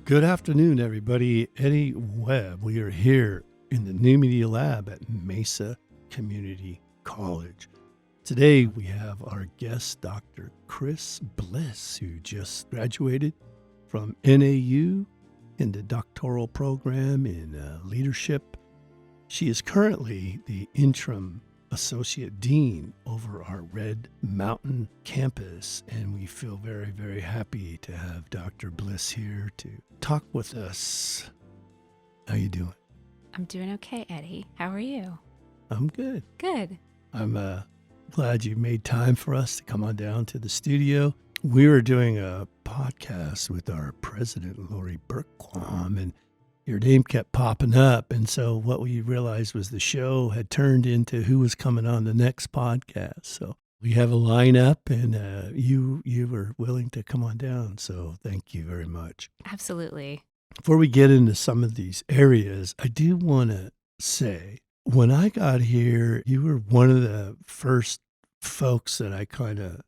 Good afternoon, everybody. Eddie Webb. We are here in the New Media Lab at Mesa Community College. Today, we have our guest, Dr. Kris Bliss, who just graduated from NAU in the doctoral program in leadership. She is currently the Interim Associate Dean over our Red Mountain campus, and we feel very, very happy to have Dr. Bliss here to talk with us. How you doing? I'm doing okay, Eddie. How are you? I'm good. Good. I'm glad you made time for us to come on down to the studio. We were doing a podcast with our president, Lori Burquam, and your name kept popping up. And so what we realized was the show had turned into who was coming on the next podcast. So we have a lineup, and you were willing to come on down. So thank you very much. Absolutely. Before we get into some of these areas, I do want to say, when I got here, you were one of the first folks that I kind of,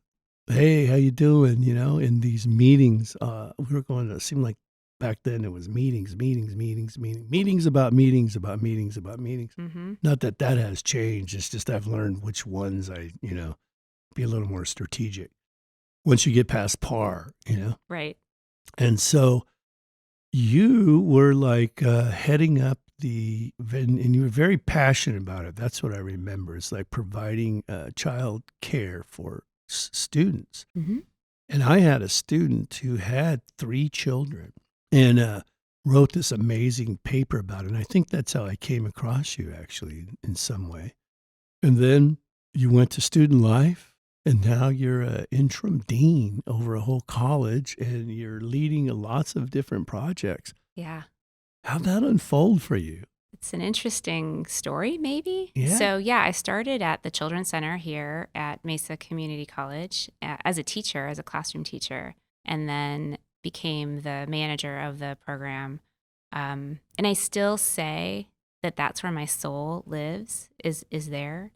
hey, how you doing? You know, in these meetings, we were going to, it seemed like back then it was meetings about meetings. Mm-hmm. Not that that has changed. It's just I've learned which ones be a little more strategic once you get past par, Right. And so you were like heading up and you were very passionate about it. That's what I remember. It's like providing child care for students. Mm-hmm. And I had a student who had 3 children and wrote this amazing paper about it. And I think that's how I came across you, actually, in some way. And then you went to student life, and now you're an interim dean over a whole college, and you're leading lots of different projects. Yeah. How'd that unfold for you? It's an interesting story, maybe. Yeah. So, I started at the Children's Center here at Mesa Community College as a teacher, as a classroom teacher, and then became the manager of the program. And I still say that that's where my soul lives, is there.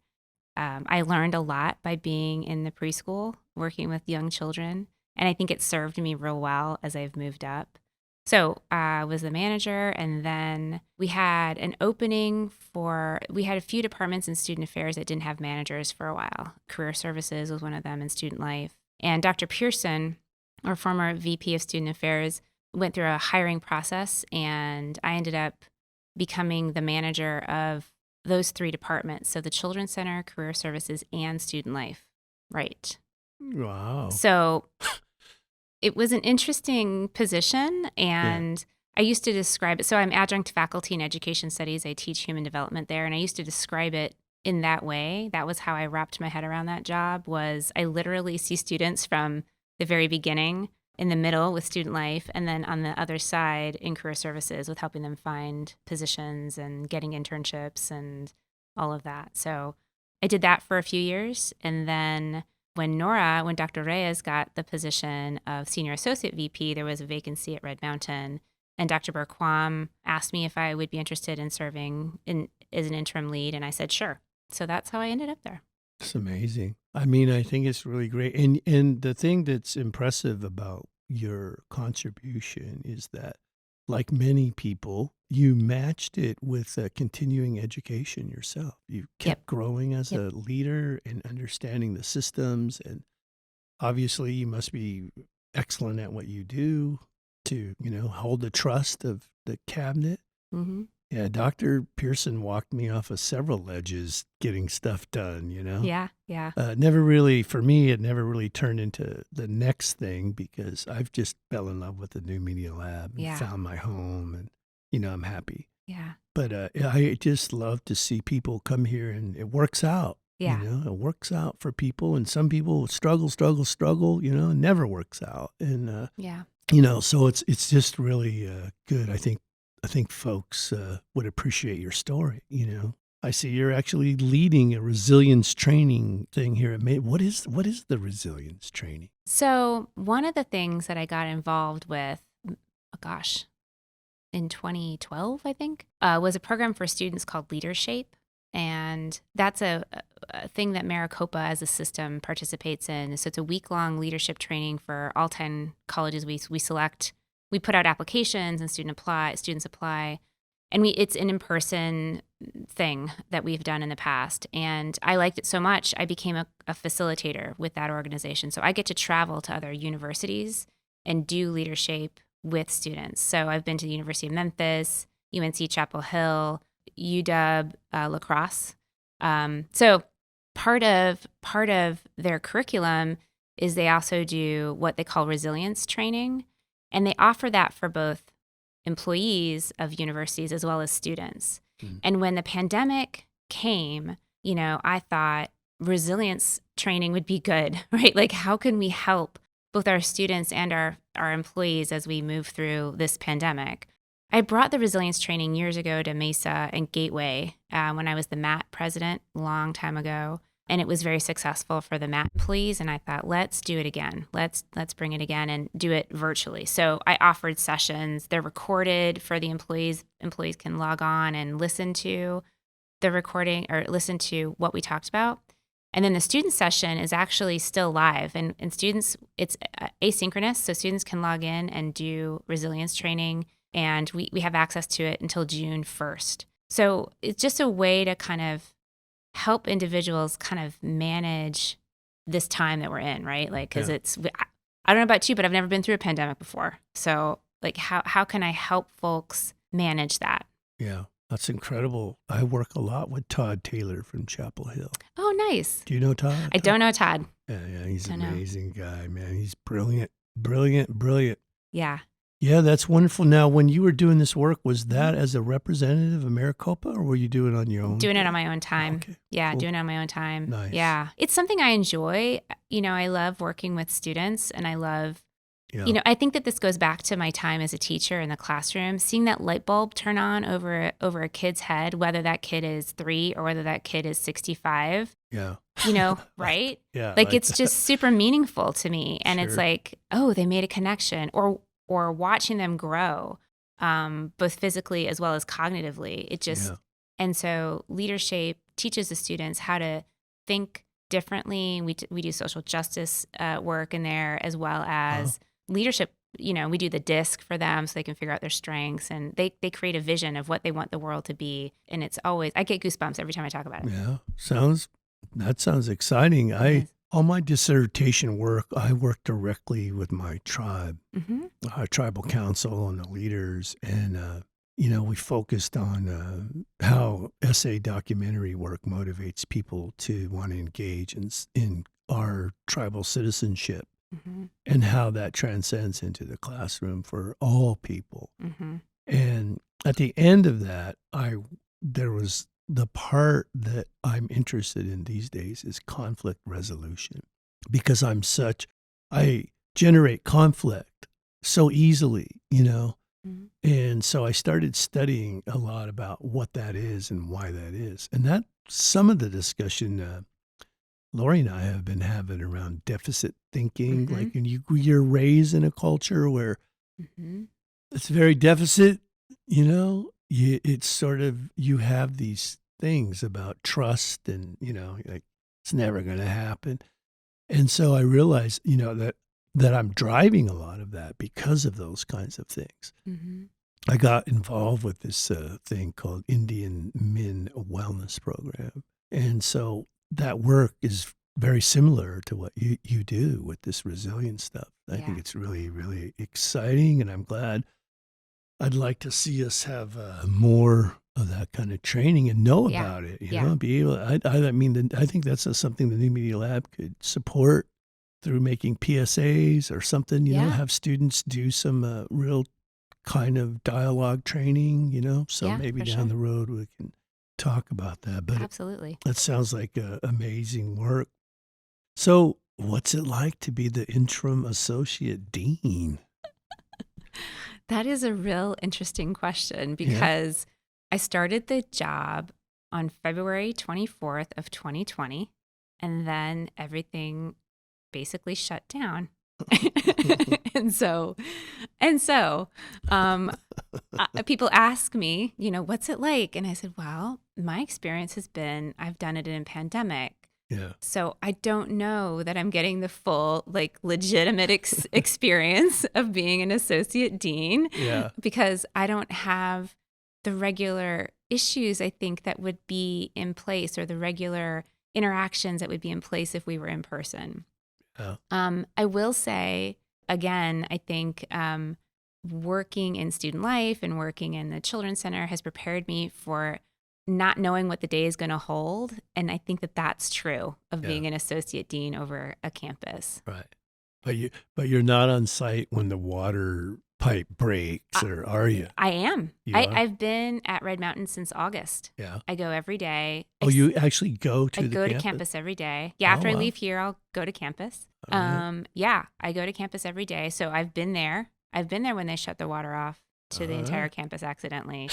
I learned a lot by being in the preschool, working with young children, and I think it served me real well as I've moved up. So I was the manager, and then we had an opening we had a few departments in student affairs that didn't have managers for a while. Career services was one of them, and student life. And Dr. Pearson, our former VP of student affairs, went through a hiring process, and I ended up becoming the manager of those 3 departments. So the Children's Center, Career Services, and Student Life. Right. Wow. So it was an interesting position, and I used to describe it. So I'm Adjunct Faculty in Education Studies. I teach human development there, and I used to describe it in that way. That was how I wrapped my head around that job. Was I literally see students from the very beginning, in the middle with student life, and then on the other side in career services with helping them find positions and getting internships and all of that. So I did that for a few years. And then when Dr. Reyes got the position of Senior Associate VP, there was a vacancy at Red Mountain. And Dr. Burquam asked me if I would be interested in serving as an interim lead. And I said, sure. So that's how I ended up there. It's amazing. I mean, I think it's really great. And the thing that's impressive about your contribution is that, like many people, you matched it with continuing education yourself. You kept growing as a leader and understanding the systems. And obviously, you must be excellent at what you do to, hold the trust of the cabinet. Mm-hmm. Yeah, Dr. Pearson walked me off of several ledges getting stuff done, Yeah. Never really, for me, it never really turned into the next thing because I've just fell in love with the New Media Lab and found my home and, I'm happy. Yeah. But I just love to see people come here and it works out. Yeah. It works out for people, and some people struggle, it never works out. And, so it's just really good. I think folks would appreciate your story, I see you're actually leading a resilience training thing here at Mesa. What is the resilience training? So one of the things that I got involved with, in 2012, I think, was a program for students called Leadership. And that's a thing that Maricopa as a system participates in. So it's a week-long leadership training for all 10 colleges we select we put out applications and students apply. And it's an in-person thing that we've done in the past. And I liked it so much, I became a facilitator with that organization. So I get to travel to other universities and do leadership with students. So I've been to the University of Memphis, UNC Chapel Hill, UW, La Crosse. So part of their curriculum is they also do what they call resilience training. And they offer that for both employees of universities as well as students. And when the pandemic came, I thought resilience training would be good, right? Like, how can we help both our students and our employees as we move through this pandemic? I brought the resilience training years ago to Mesa and Gateway when I was the MAT president a long time ago. And it was very successful for the MAT employees. And I thought, let's do it again. Let's bring it again and do it virtually. So I offered sessions. They're recorded for the employees. Employees can log on and listen to the recording or listen to what we talked about. And then the student session is actually still live. And students, it's asynchronous. So students can log in and do resilience training. And we have access to it until June 1st. So it's just a way to kind of help individuals kind of manage this time that we're in, right? Like, because I don't know about you, but I've never been through a pandemic before. So like, how can I help folks manage that? Yeah, that's incredible. I work a lot with Todd Taylor from Chapel Hill. Oh, nice. Do you know Todd? I don't know Todd. Yeah, he's an amazing guy, man. He's brilliant, brilliant. Yeah. Yeah, that's wonderful. Now, when you were doing this work, was that as a representative of Maricopa, or were you doing it on your own? Doing it on my own time. Okay, yeah, cool. doing it on my own time. Nice. Yeah. It's something I enjoy. I love working with students, and I love, I think that this goes back to my time as a teacher in the classroom, seeing that light bulb turn on over a kid's head, whether that kid is 3 or whether that kid is 65. Yeah. Right? Yeah. Like it's just super meaningful to me. And it's Sure. like, oh, they made a connection, or watching them grow, both physically as well as cognitively. It just, and so leadership teaches the students how to think differently. We do social justice work in there, as well as leadership. We do the disc for them so they can figure out their strengths, and they create a vision of what they want the world to be. And it's always, I get goosebumps every time I talk about it. Yeah. That sounds exciting. On my dissertation work, I worked directly with my tribe, our tribal council and the leaders. And, we focused on how essay documentary work motivates people to want to engage in our tribal citizenship, and how that transcends into the classroom for all people. And at the end of that, there was the part that I'm interested in these days is conflict resolution, because I generate conflict so easily, and so I started studying a lot about what that is and why that is. And that some of the discussion Lori and I have been having around deficit thinking, like when you're raised in a culture where it's very deficit, it's sort of, you have these things about trust and, like it's never going to happen. And so I realized, that I'm driving a lot of that because of those kinds of things. I got involved with this thing called Indian Men Wellness Program. And so that work is very similar to what you do with this resilience stuff. I think it's really, really exciting, and I'm glad. I'd like to see us have more of that kind of training and know about it, be able. I think that's something the New Media Lab could support through making PSAs or something, have students do some real kind of dialogue training, so maybe down the road we can talk about that. But absolutely. That sounds like amazing work. So what's it like to be the interim associate dean? That is a real interesting question, because I started the job on February 24th of 2020, and then everything basically shut down. and so people ask me, what's it like? And I said, well, my experience has been, I've done it in a pandemic. Yeah. So I don't know that I'm getting the full, like, legitimate experience of being an associate dean Yeah. because I don't have the regular issues, I think, that would be in place or the regular interactions that would be in place if we were in person. Yeah. I will say, again, I think working in student life and working in the Children's Center has prepared me for not knowing what the day is going to hold. And I think that that's true of Yeah. being an associate dean over a campus. Right. But you're not on site when the water pipe breaks, I, or are you? I am. You are? I've been at Red Mountain since August. Yeah. I go every day. Oh, you actually go I to the go to campus? campus every day. Yeah, Oh, after I wow. leave here, I'll go to campus. All right. Yeah, I go to campus every day. So I've been there. I've been there when they shut the water off to the All entire right. campus accidentally.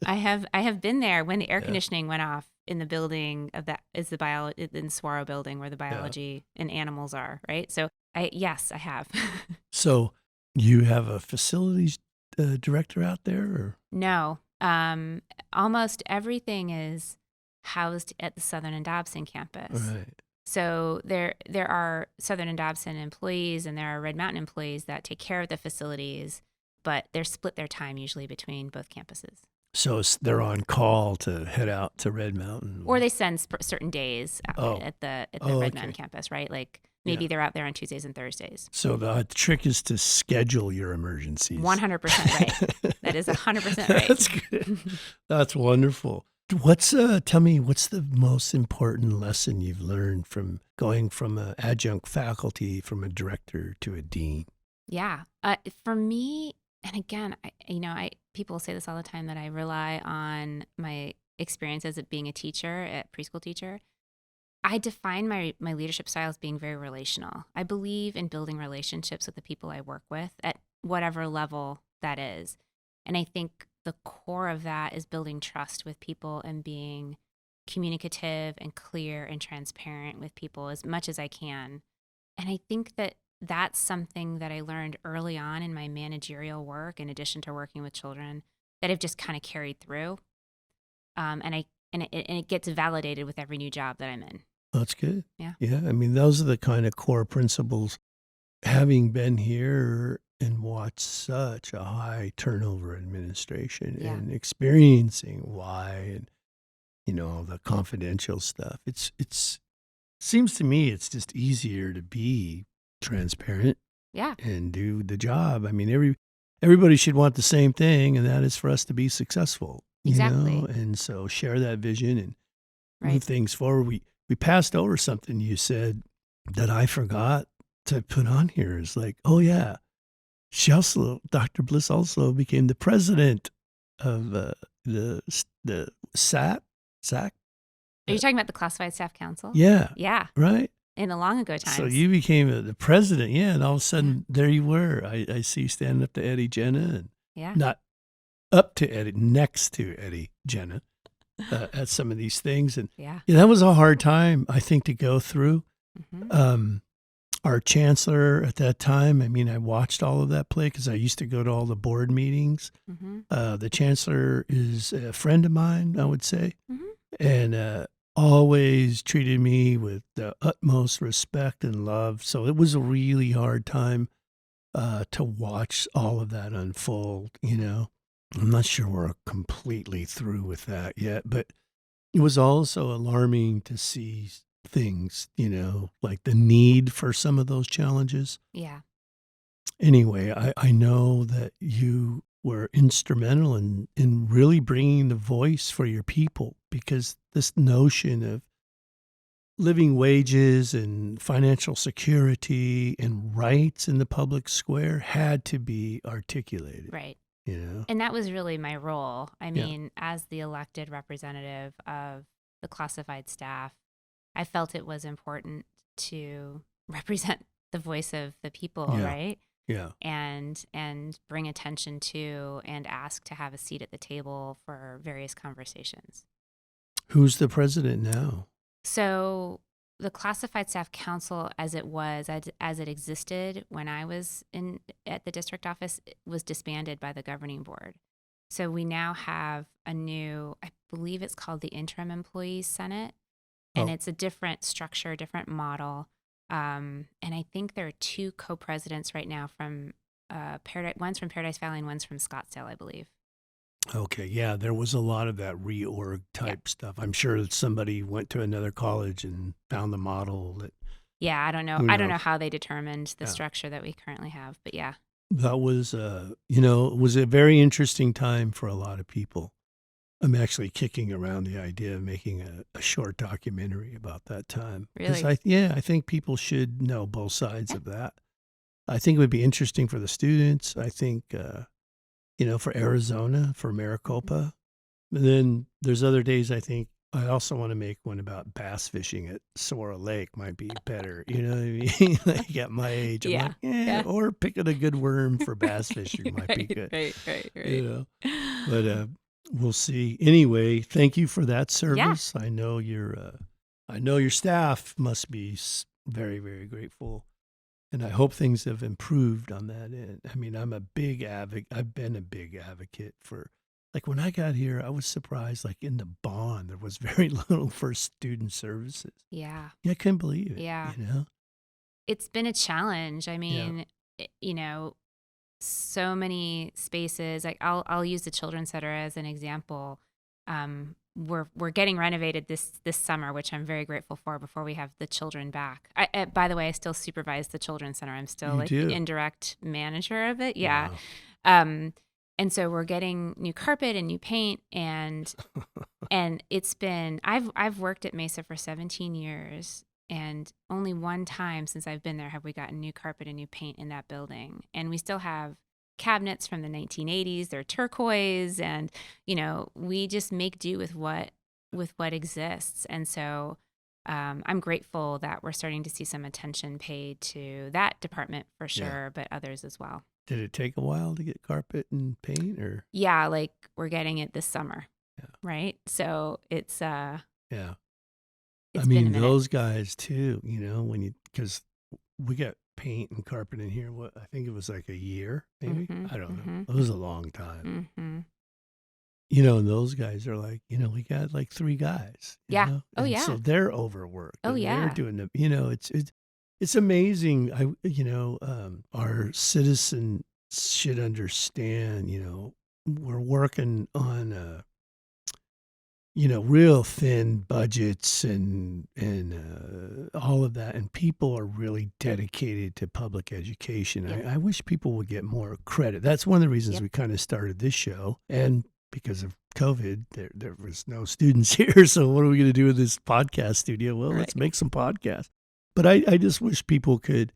I have been there when the air Yeah. conditioning went off in the building of that is the in Saguaro building where the Yeah. biology and animals are, right? So yes, I have. So you have a facilities director out there, or? No, almost everything is housed at the Southern and Dobson campus. Right. So there are Southern and Dobson employees and there are Red Mountain employees that take care of the facilities, but they're split their time usually between both campuses. So they're on call to head out to Red Mountain. Or they send certain days Oh. at the Oh, Red okay. Mountain campus, right? Like maybe Yeah. they're out there on Tuesdays and Thursdays. So the trick is to schedule your emergencies. 100% right. That is 100% right. That's good. That's wonderful. Tell me, what's the most important lesson you've learned from going from an adjunct faculty, from a director to a dean? Yeah. For me, and again, people say this all the time that I rely on my experience as being a teacher, a preschool teacher. I define my leadership style as being very relational. I believe in building relationships with the people I work with at whatever level that is. And I think the core of that is building trust with people and being communicative and clear and transparent with people as much as I can. And I think that that's something that I learned early on in my managerial work, in addition to working with children, that I've just kind of carried through. And it gets validated with every new job that I'm in. That's good. Yeah. Yeah. I mean, those are the kind of core principles. Having been here and watched such a high turnover administration, Yeah. and experiencing why, and the confidential stuff, it's seems to me it's just easier to be transparent Yeah. and do the job. I mean, everybody should want the same thing, and that is for us to be successful. Exactly. And so share that vision and move Right. things forward. We passed over something you said that I forgot to put on here. Is like, oh yeah, Dr. Bliss also became the president of the SAC. Are you talking about the Classified Staff Council? Yeah, Yeah. right. In the long ago times. So you became the president, yeah, and all of a sudden there you were. I see you standing up to Eddie Jenna, and Yeah. not up to Eddie, next to Eddie Jenna at some of these things, and Yeah. that was a hard time, I think, to go through. Mm-hmm. Our chancellor at that time, I mean, I watched all of that play because I used to go to all the board meetings. Mm-hmm. The chancellor is a friend of mine, I would say, Mm-hmm. and always treated me with the utmost respect and love. So it was a really hard time to watch all of that unfold. I'm not sure we're completely through with that yet, but it was also alarming to see things, like the need for some of those challenges. Yeah. Anyway, I know that you were instrumental in really bringing the voice for your people, because this notion of living wages and financial security and rights in the public square had to be articulated. Right. And that was really my role. I Yeah. mean, as the elected representative of the classified staff, I felt it was important to represent the voice of the people, Yeah. right? Yeah. And bring attention to and ask to have a seat at the table for various conversations. Who's the president now? So the Classified Staff Council, as it existed when I was at the district office, was disbanded by the governing board. So we now have a new, I believe it's called the Interim Employees Senate. and Oh, it's a different structure, different model. And I think there are two co-presidents right now from Paradise. One's from Paradise Valley and one's from Scottsdale, I believe. okay. Yeah, there was a lot of that reorg Yep. type stuff. I'm sure that somebody went to another college and found the model that, Yeah, I don't know. who I don't know knows? how they determined the Yeah. structure that we currently have, but yeah. That was, it was a very interesting time for a lot of people. I'm actually kicking around the idea of making a short documentary about that time because Really? I think people should know both sides Yeah. of that. I think it would be interesting for the students. I think, for Arizona, for Mhm. Maricopa. And then there's other days I think I also want to make one about bass fishing at Sora Lake might be better. You know what I mean? Like at my age, I'm Yeah. like, yeah, Yeah. or picking a good worm for bass fishing might be Right, good, right, right, you right. know. But we'll see. Anyway, thank you for that Yeah. service. I know your staff must be very, very grateful, and I hope things have improved on that end. I mean, I'm a big advocate. I've been a big advocate for. Like when I got here, I was surprised. Like in the bond, there was very little for student services. Yeah. Yeah, I couldn't believe it. Yeah. You know? It's been a challenge. I Yeah. mean, so many spaces. Like I'll use the children's center as an example. We're getting renovated this summer, which I'm very grateful for. Before we have the children back. By the way, I still supervise the children's center. I'm still You like the do. indirect manager of it. Yeah. Wow. Um, and so we're getting new carpet and new paint, and it's been I've worked at Mesa for 17 years, and only one time since I've been there have we gotten new carpet and new paint in that building. And we still have cabinets from the 1980s. They're turquoise, and we just make do with what exists. And so I'm grateful that we're starting to see some attention paid to that department for Yeah. sure, but others as well. Did it take a while to get carpet and paint, or? Yeah, like we're getting it this summer, Yeah. right? So Yeah. I it's been a mean, minute. those guys too, because we got paint and carpet in here. What I think it was like a year, maybe. Mhm. I don't know. Mhm. It was a long time. Mhm. And those guys are like, we got like three guys, Yeah. Oh and yeah. so they're overworked Oh and they're yeah. doing it's amazing. Our citizens should understand. We're working on real thin budgets and all of that, and people are really dedicated to public education. Yep. I wish people would get more credit. That's one of the reasons Yep. we kind of started this show, and because of COVID, there was no students here. So what are we going to do with this podcast studio? Well, Right. let's make some podcasts. But I just wish people could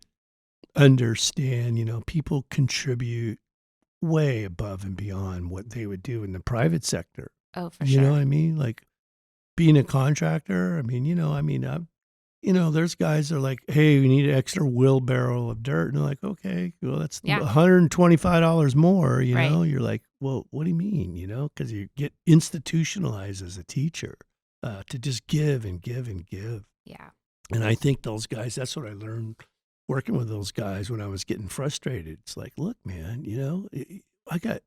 understand. People contribute way above and beyond what they would do in the private sector. Oh, for You know sure. what I mean? Like being a contractor. There's guys that are like, hey, we need an extra wheelbarrow of dirt. And they're like, okay, well, that's Yeah. $125 more. Right. You're like, well, what do you mean? Because you get institutionalized as a teacher to just give and give and give. Yeah. And I think those guys, that's what I learned working with those guys when I was getting frustrated. It's like, look, man, I got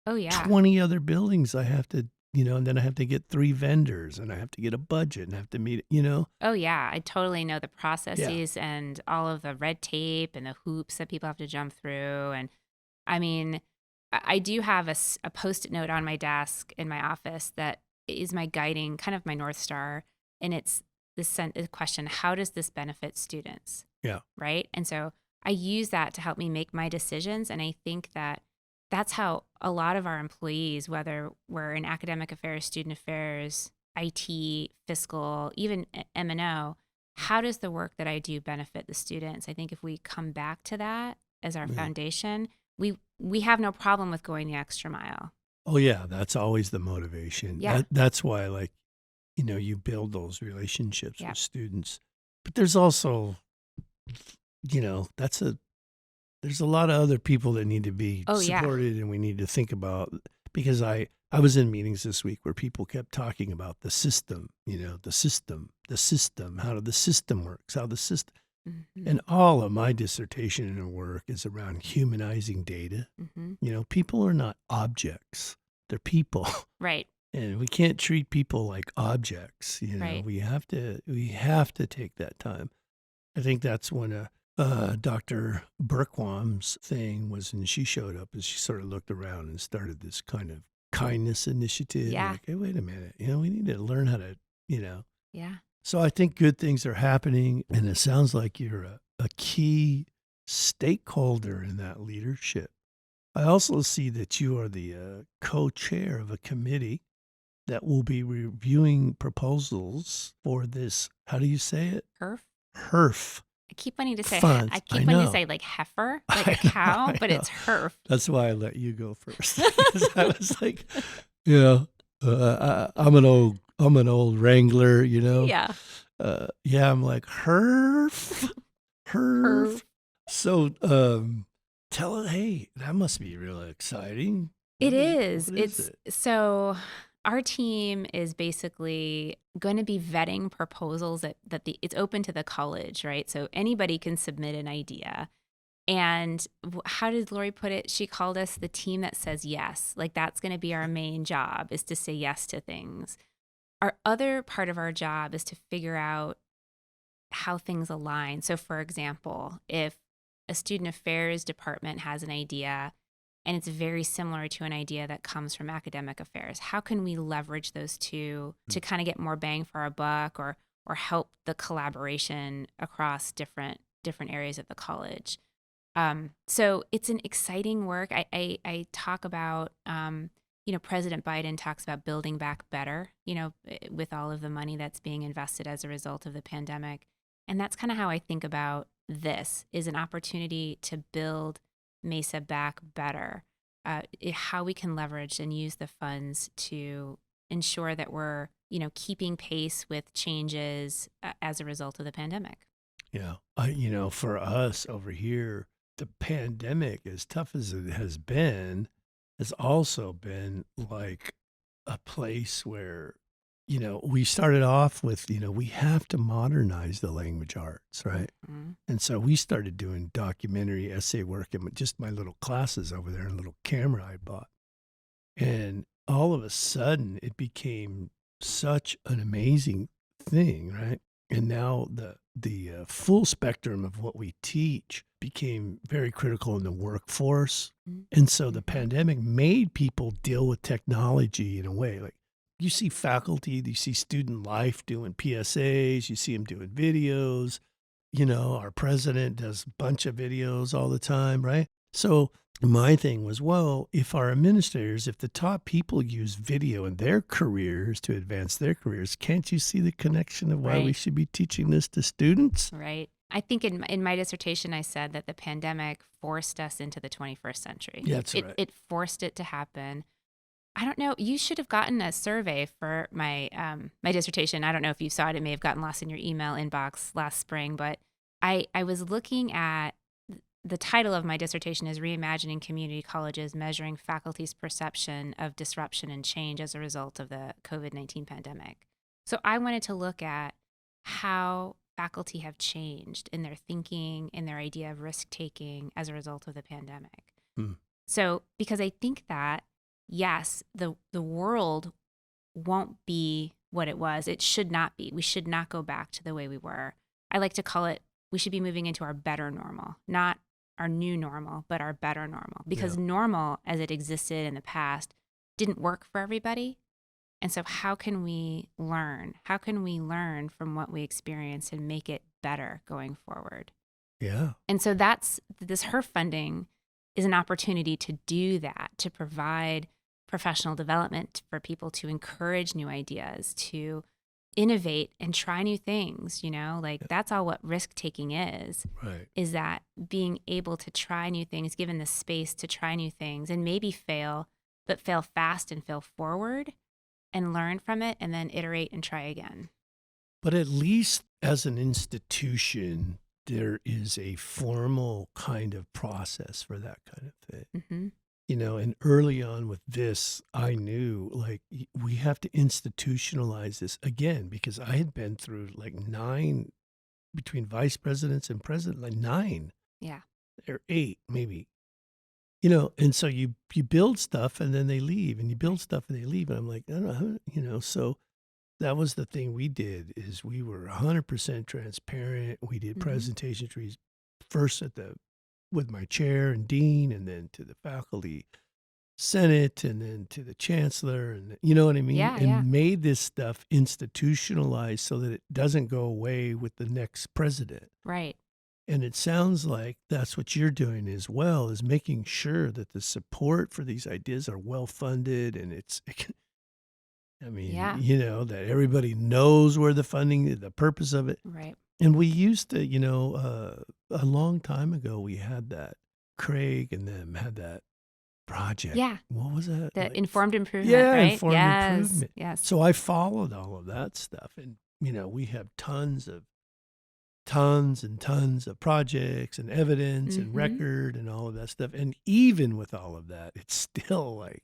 Oh yeah. 20 other buildings I have to, and then I have to get 3 vendors and I have to get a budget and I have to meet. Oh yeah. I totally know the Yeah. processes and all of the red tape and the hoops that people have to jump through. And I mean, I do have a post-it note on my desk in my office that is my guiding, kind of my North Star. And it's the question, how does this benefit students? Yeah. Right. And so I use that to help me make my decisions. And I think that that's how a lot of our employees, whether we're in academic affairs, student affairs, IT, fiscal, even M&O, how does the work that I do benefit the students? I think if we come back to that as our Yeah. foundation, we have no problem with going the extra mile. Oh yeah, that's always the motivation. Yeah. That's why you build those relationships Yeah. with students. But there's also there's a lot of other people that need to be Oh yeah. supported and we need to think about, because I was in meetings this week where people kept talking about the system, the system, how the system works, how the system. Mhm. And all of my dissertation and work is around humanizing data. Mhm. People are not objects. They're people. Right. And we can't treat people like objects. Right. We have to take that time. I think that's when Dr. Berkwam's thing was when she showed up, and she sort of looked around and started this kind of kindness initiative. Yeah. Like, hey, wait a minute, we need to learn how to, Yeah. So I think good things are happening, and it sounds like you're a key stakeholder in that leadership. I also see that you are the co-chair of a committee that will be reviewing proposals for this. How do you say it? Herf. HERF I keep wanting to say funds. I I keep wanting to know. say like heifer, like a I know, cow, I but know. it's herf. That's why I let you go first. 'Cause I was like, I'm an old wrangler. Yeah. Yeah, I'm like HERF, HERF. Herf. So, tell it. Hey, that must be really exciting. It What is. is It's it? so our team is basically going to be vetting proposals it's open to the college, right? So anybody can submit an idea. And how did Lori put it? She called us the team that says yes. Like that's going to be our main job, is to say yes to things. Our other part of our job is to figure out how things align. So for example, if a student affairs department has an idea and it's very similar to an idea that comes from academic affairs, how can we leverage those two to kind of get more bang for our buck, or help the collaboration across different areas of the college? So it's an exciting work. I talk about, President Biden talks about building back better, with all of the money that's being invested as a result of the pandemic. And that's kind of how I think about this, is an opportunity to build Mesa back better, how we can leverage and use the funds to ensure that we're, keeping pace with changes as a result of the pandemic. Yeah. For us over here, the pandemic, as tough as it has also been like a place where, we started off with, we have to modernize the language arts, right? Mhm. And so we started doing documentary essay work in just my little classes over there, a little camera I bought. And all of a sudden, it became such an amazing thing, right? And now the full spectrum of what we teach became very critical in the workforce. And so the pandemic made people deal with technology in a way. Like you see faculty, you see student life doing PSAs, you see them doing videos. Our president does a bunch of videos all the time, right? So my thing was, well, if our administrators, if the top people use video in their careers to advance their careers, can't you see the connection of why we Right. should be teaching this to students? Right. I think in my dissertation, I said that the pandemic forced us into the 21st century. Yeah, that's It, right. it forced it to happen. I don't know. You should have gotten a survey for my dissertation. I don't know if you saw it. It may have gotten lost in your email inbox last spring, but I was looking at the title of my dissertation is Reimagining Community Colleges, Measuring Faculty's Perception of Disruption and Change as a Result of the COVID-19 Pandemic. So I wanted to look at how faculty have changed in their thinking, in their idea of risk taking as a result of the pandemic. Hmm. So because I think that, yes, the world won't be what it was. It should not be. We should not go back to the way we were. I like to call it, we should be moving into our better normal, not our new normal, but our better normal. Because normal, as it existed in the past, didn't work for everybody. And so how can we learn? How can we learn from what we experienced and make it better going forward? Yeah. And so this HERF funding is an opportunity to do that, to provide professional development for people, to encourage new ideas, to innovate and try new things. That's all what risk taking is. Right. Is that being able to try new things, given the space to try new things and maybe fail, but fail fast and fail forward and learn from it and then iterate and try again. But at least as an institution, there is a formal kind of process for that kind of thing. Mm-hmm. And early on with this, I knew like we have to institutionalize this again, because I had been through like 9 between vice presidents and president, like 9 Yeah. or 8 maybe. and so you build stuff and then they leave, and you build stuff and they leave, and I'm like, I don't know, so that was the thing we did is we were 100% transparent. We did Mhm. presentation trees first with my chair and dean, and then to the faculty senate, and then to the chancellor, and you know what I mean? Yeah, yeah. And made this stuff institutionalized so that it doesn't go away with the next president. Right. And it sounds like that's what you're doing as well, is making sure that the support for these ideas are well funded, and Yeah. that everybody knows where the purpose of it. Right. And we used to, a long time ago, we had that. Craig and them had that project. Yeah. What was that? The Like, informed improvement, yeah, right? informed Yes. improvement. Yes. So I followed all of that stuff, and we have tons and tons of projects and evidence and Mhm. record and all of that stuff. And even with all of that, it's still like,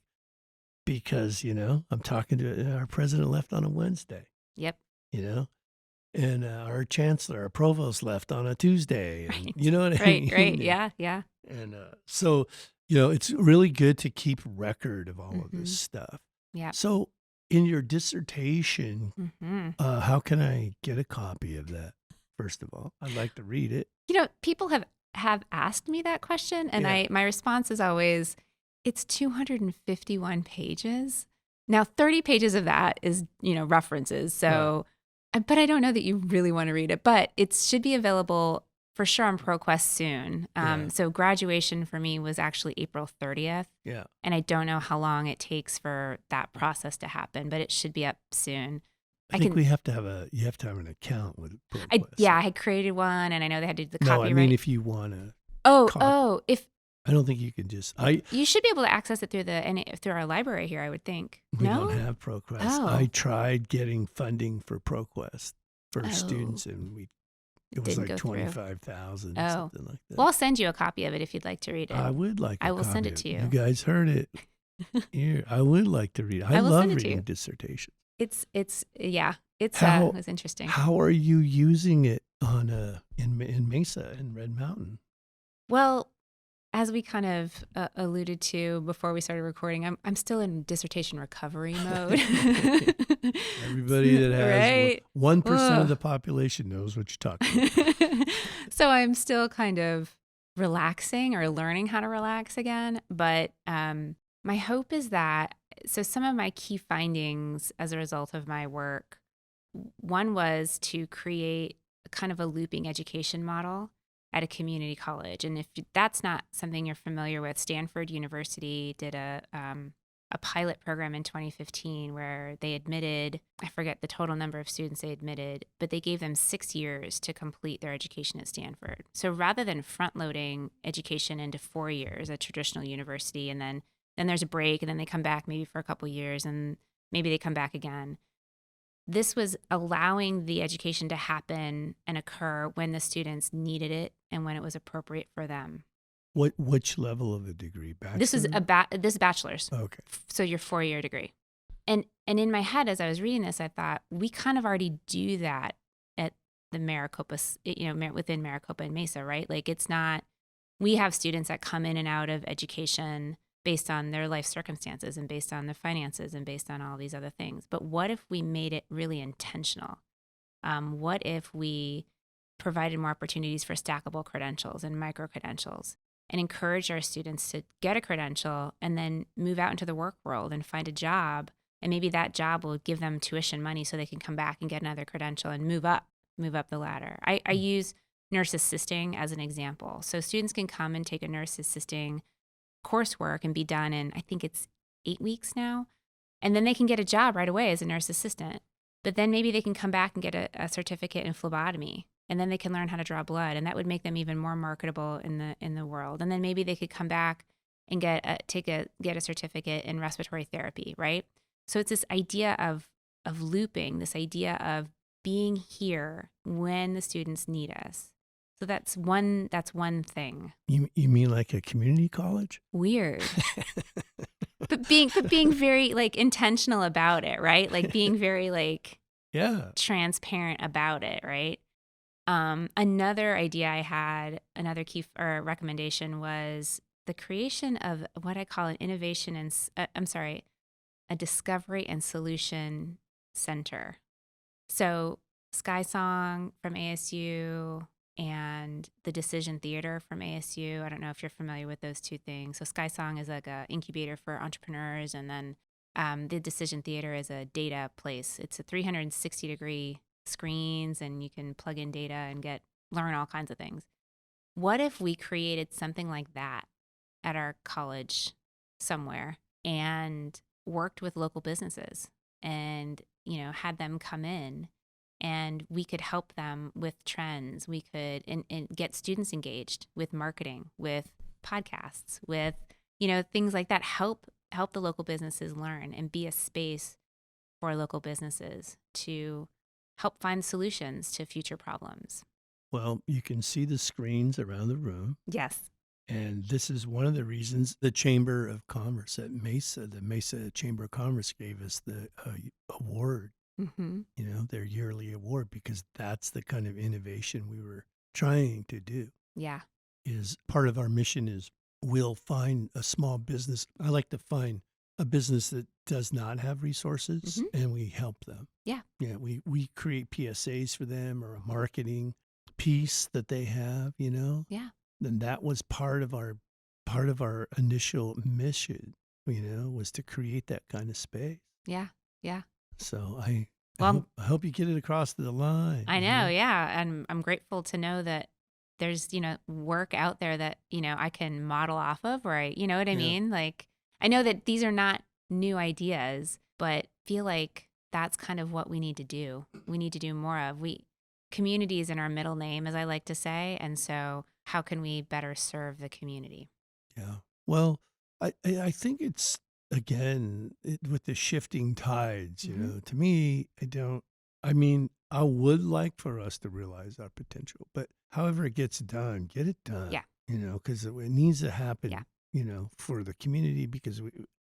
because, I'm talking to our president left on a Wednesday, Yep. and our chancellor, our provost left on a Tuesday. And Right. you know what I Right. mean? Right. Yeah. Yeah. And so, it's really good to keep record of all of this Mhm. stuff. Yeah. So in your dissertation, Mhm. how can I get a copy of that? First of all, I'd like to read it. People have asked me that question, and Yeah. my response is always, it's 251 pages. Now, 30 pages of that is, references. So, but I don't know that you really want to read it, but it should be available for sure on Proquest soon. Yeah. So graduation for me was actually April 30th. Yeah. And I don't know how long it takes for that process to happen, but it should be up soon. I think you have to have an account with Proquest. I had created one, and I know they had to do the No, copyright. I mean, if you want to. If I don't think you can just. you should be able to access it through our library here, I would think. We No? don't have Proquest. Oh. I tried getting funding for Proquest for Oh. students, and it was Didn't like go through. 25,000 or Oh. something like that. Well, I'll send you a copy of it if you'd like to read it. I would like. I will send it to you. You guys heard it here. I would like to read it. I will love send it to reading you. dissertations. It's How- it was interesting. How are you using it in Mesa in Red Mountain? Well, as we kind of alluded to before we started recording, I'm still in dissertation recovery mode. Everybody that has Right? 1% of Ugh. the population knows what you're talking about. So I'm still kind of relaxing or learning how to relax again. But my hope is that, so some of my key findings as a result of my work, one was to create kind of a looping education model at a community college. And if that's not something you're familiar with, Stanford University did a pilot program in 2015 where they admitted, I forget the total number of students they admitted, but they gave them 6 years to complete their education at Stanford. So rather than front loading education into 4 years, a traditional university, and then there's a break, and then they come back maybe for a couple years, and maybe they come back again. This was allowing the education to happen and occur when the students needed it and when it was appropriate for them. Which level of a degree? Bachelor? This is this bachelor's. Okay. So your 4-year degree. And in my head, as I was reading this, I thought, we kind of already do that at the Maricopa, within Maricopa and Mesa, right? Like, it's not, we have students that come in and out of education based on their life circumstances and based on their finances and based on all these other things. But what if we made it really intentional? What if we provided more opportunities for stackable credentials and micro credentials and encourage our students to get a credential and then move out into the work world and find a job? And maybe that job will give them tuition money so they can come back and get another credential and move up the ladder. I use nurse assisting as an example. So students can come and take a nurse assisting coursework and be done in, I think it's 8 weeks now. And then they can get a job right away as a nurse assistant. But then maybe they can come back and get a certificate in phlebotomy. And then they can learn how to draw blood. And that would make them even more marketable in the world. And then maybe they could come back and get a certificate in respiratory therapy, right? So it's this idea of looping, this idea of being here when the students need us. So that's one thing. You mean like a community college? Weird. but being very like intentional about it, right? Like being very like transparent about it, right? Another idea I had, another key or recommendation was the creation of what I call an innovation and a discovery and solution center. So Sky Song from ASU and the Decision Theater from ASU. I don't know if you're familiar with those two things. So Sky Song is like an incubator for entrepreneurs, and then the Decision Theater is a data place. It's a 360-degree screens, and you can plug in data and learn all kinds of things. What if we created something like that at our college somewhere and worked with local businesses and, had them come in, and we could help them with trends. We could and get students engaged with marketing, with podcasts, with, things like that. Help the local businesses learn and be a space for local businesses to help find solutions to future problems. Well, you can see the screens around the room. Yes. And this is one of the reasons the Chamber of Commerce at Mesa, the Mesa Chamber of Commerce gave us the award, Mm-hmm. Their yearly award, because that's the kind of innovation we were trying to do. Yeah. Is part of our mission is we'll find a small business. I like to find a business that does not have resources, and we help them. Yeah. Yeah. We create PSAs for them or a marketing piece that they have, Yeah. And that was part of our initial mission, was to create that kind of space. Yeah. Yeah. So I Well, hope you get it across the line. I know. Yeah. And I'm grateful to know that there's, work out there that, I can model off of, or you know what I mean? Like, I know that these are not new ideas, but feel like that's kind of what we need to do. We need to do more of. Community is in our middle name, as I like to say. And so how can we better serve the community? Yeah. Well, I think it's, again, with the shifting tides, to me, I would like for us to realize our potential, but however it gets done, get it done. Yeah. Because it needs to happen, Yeah. For the community, because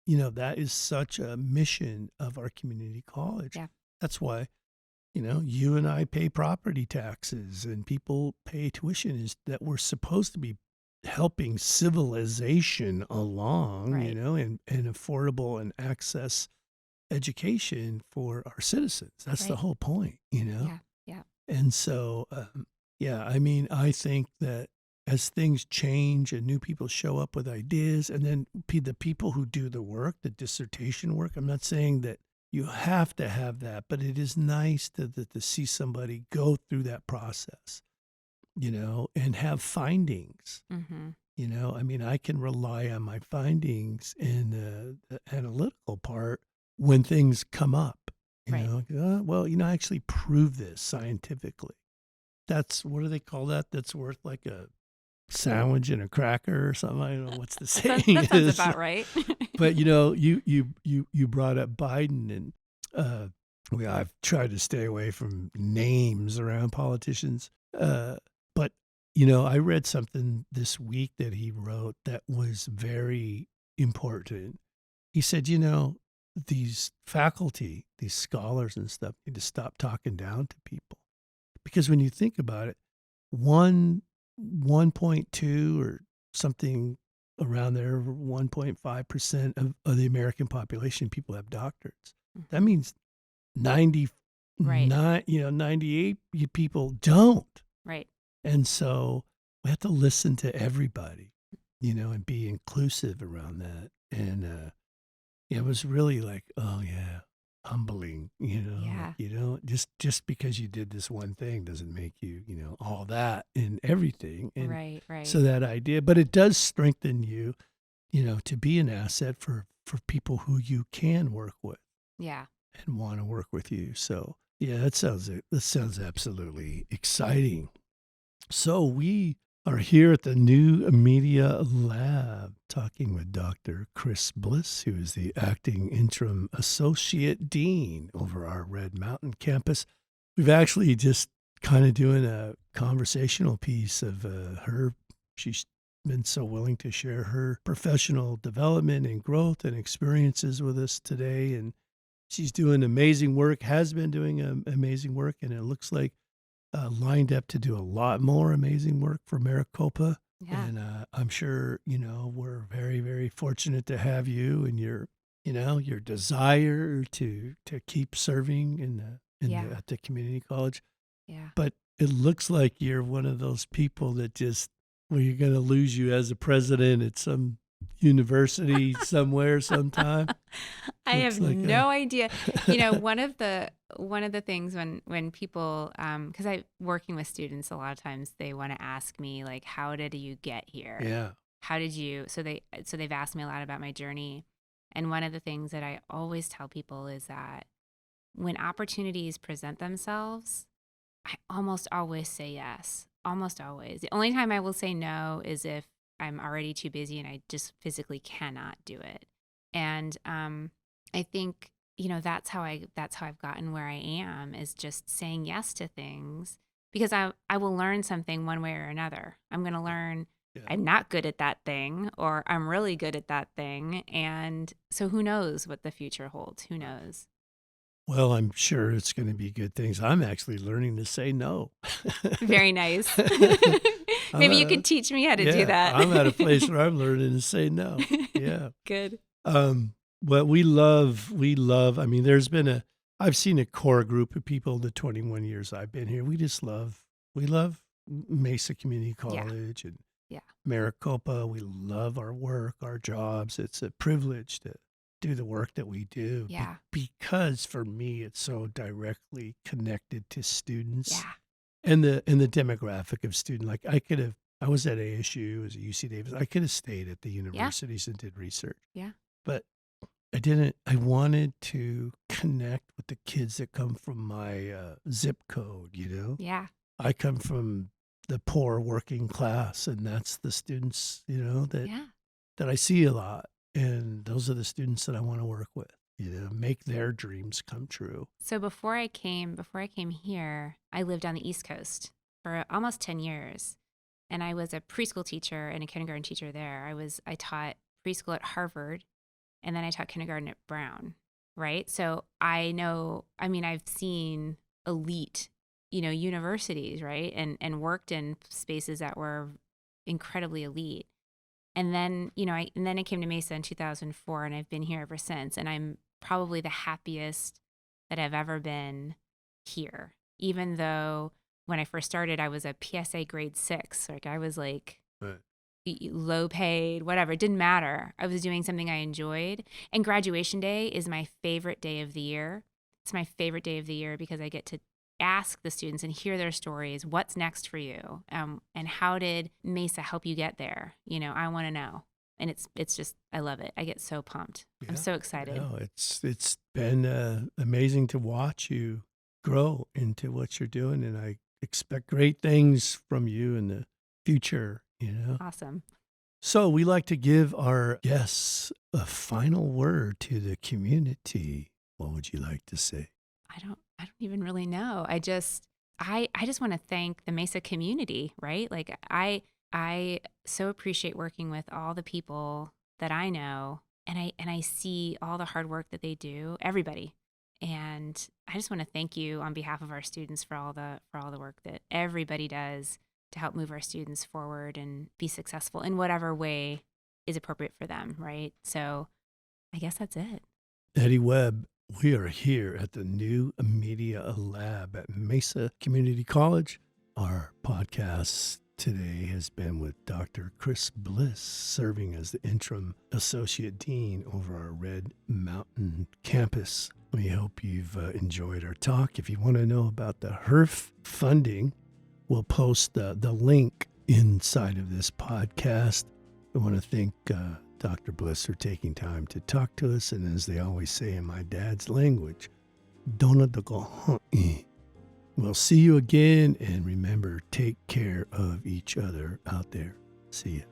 that is such a mission of our community college. Yeah. That's why, you and I pay property taxes and people pay tuition, is that we're supposed to be helping civilization along, Right. and affordable and access education for our citizens. That's the Right. whole point, Yeah. Yeah. And so, I think that as things change and new people show up with ideas, and then the people who do the work, the dissertation work, I'm not saying that you have to have that, but it is nice to see somebody go through that process, and have findings. Mm-hmm. I can rely on my findings in the analytical part when things come up. Right. I actually prove this scientifically. That's, what do they call that? That's worth like a sandwich and a cracker or something. I don't know what's the saying that sounds is. about right. But you brought up Biden, and I've tried to stay away from names around politicians. But I read something this week that he wrote that was very important. He said, these faculty, these scholars and stuff, need to stop talking down to people, because when you think about it, 1.2 or something around there, 1.5% of the American population, people have doctorates. That means 98 people don't. Right. And so we have to listen to everybody, and be inclusive around that. And it was really like, oh yeah, humbling, Yeah. just because you did this one thing doesn't make you, all that and everything. And Right. so that idea, but it does strengthen you, to be an asset for people who you can work with. Yeah. And want to work with you. So yeah, that sounds absolutely exciting. So we are here at the New Media Lab talking with Dr. Kris Bliss, who is the acting interim associate dean over our Red Mountain campus. We've actually just kind of doing a conversational piece of her. She's been so willing to share her professional development and growth and experiences with us today. And she's doing amazing work, has been doing amazing work, and it looks like lined up to do a lot more amazing work for Maricopa. Yeah. And I'm sure, we're very, very fortunate to have you and your desire to keep serving Yeah. at the community college. Yeah. But it looks like you're one of those people that you're going to lose you as a president at some university somewhere sometime. I Looks have like no idea. One of the things when people because I working with students a lot of times they want to ask me like, how did you get here? yeah, How did you they've asked me a lot about my journey. And one of the things that I always tell people is that when opportunities present themselves, I almost always say yes. Almost always. The only time I will say no is if I'm already too busy and I just physically cannot do it. And I think that's how I've gotten where I am, is just saying yes to things because I will learn something one way or another. I'm going to learn yeah. I'm not good at that thing or I'm really good at that thing, and so who knows what the future holds? Who knows? Well, I'm sure it's going to be good things. I'm actually learning to say no. Very nice. I'm Maybe you a, could teach me how to do yeah, that. I'm at a place where I'm learning to say no. Yeah. Good. But I mean, I've seen a core group of people the 21 years I've been here. We love Mesa Community Yeah. College and Yeah. Maricopa. We love our work, our jobs. It's a privilege to do the work that we do Yeah. because for me, it's so directly connected to students Yeah. and the demographic of student. Like I was at ASU, I was at UC Davis. I could have stayed at the universities and did research. Yeah. But I didn't. I wanted to connect with the kids that come from my zip code, Yeah. I come from the poor working class, and that's the students, Yeah. that I see a lot. And those are the students that I want to work with, make their dreams come true. So before I came here, I lived on the East Coast for almost 10 years. And I was a preschool teacher and a kindergarten teacher there. I taught preschool at Harvard, and then I taught kindergarten at Brown, right? So I've seen elite, universities, right? And worked in spaces that were incredibly elite. And then, I came to Mesa in 2004, and I've been here ever since. And I'm probably the happiest that I've ever been here, even though when I first started, I was a PSA grade 6. Like I was like Right. low paid, whatever. It didn't matter. I was doing something I enjoyed. And graduation day is my favorite day of the year. It's my favorite day of the year because I get to ask the students and hear their stories. What's next for you? And how did Mesa help you get there? I want to know. And it's just, I love it. I get so pumped. I'm so excited. No, it's been amazing to watch you grow into what you're doing, and I expect great things from you in the future. Awesome. So we like to give our guests a final word to the community. What would you like to say? I don't even really know. I just want to thank the Mesa community, right? Like I so appreciate working with all the people that I know, and I see all the hard work that they do, everybody. And I just want to thank you on behalf of our students for all the work that everybody does to help move our students forward and be successful in whatever way is appropriate for them, right? So I guess that's it. Eddie Webb, we are here at the New Media Lab at Mesa Community College. Our podcast today has been with Dr. Kris Bliss, serving as the Interim Associate Dean over our Red Mountain campus. We hope you've enjoyed our talk. If you want to know about the HERF funding, we'll post the link inside of this podcast. I want to thank Dr. Bliss for taking time to talk to us. And as they always say in my dad's language, Dona de go. We'll see you again. And remember, take care of each other out there. See ya.